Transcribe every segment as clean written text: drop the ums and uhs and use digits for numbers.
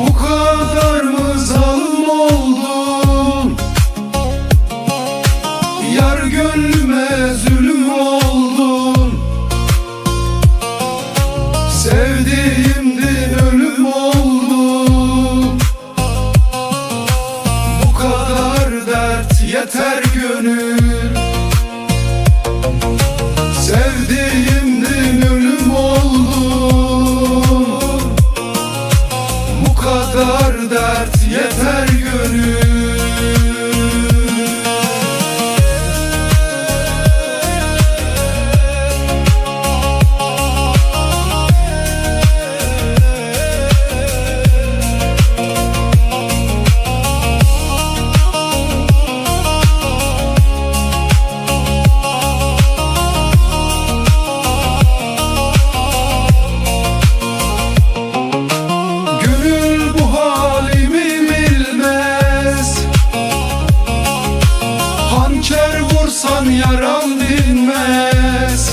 Bu kadar mı zalim oldum? Yar gönlüme zulüm oldum. Sevdiğimdin ölüm oldum. Bu kadar dert yeter gönül. Sevdiğimdin ölüm oldum. Bu kadar dert yeter gönül. Hançer vursan yaram dinmez.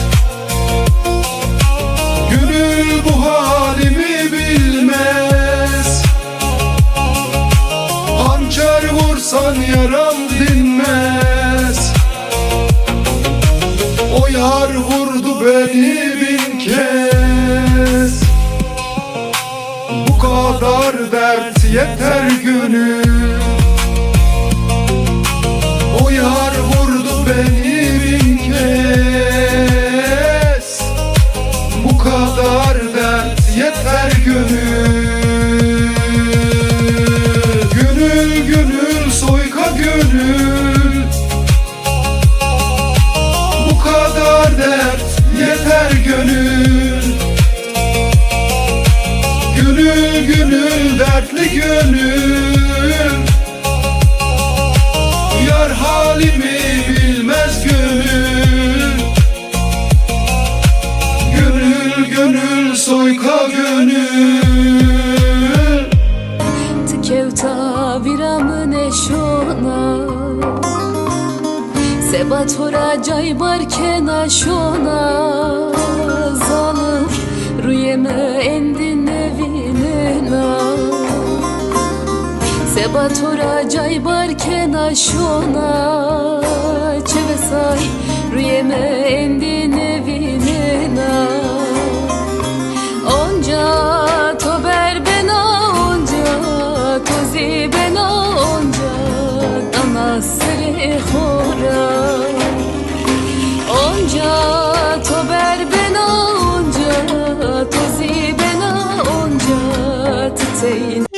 Gönül bu halimi bilmez. Hançer vursan yaram dinmez. O yar vurdu beni bin kez. Bu kadar dert yeter gönül. O yar vurdu beni bin kez. Bu kadar dert yeter gönül. Gönül gönül soyka gönül. Bu kadar dert yeter gönül. Gönül gönül dertli gönül. Yar halimi bilmez gönül. Gönül gönül soyka gönül. Tkevta viramın eşona Sebatora cay barken aşona Zalim rüyeme endin evinena Sebatora cay barken aşona Çevesay rüyeme endin evinena Onca tober bena onca tozi bena onca Dana seri hora Onca tober bena onca tozi bena onca Titeyin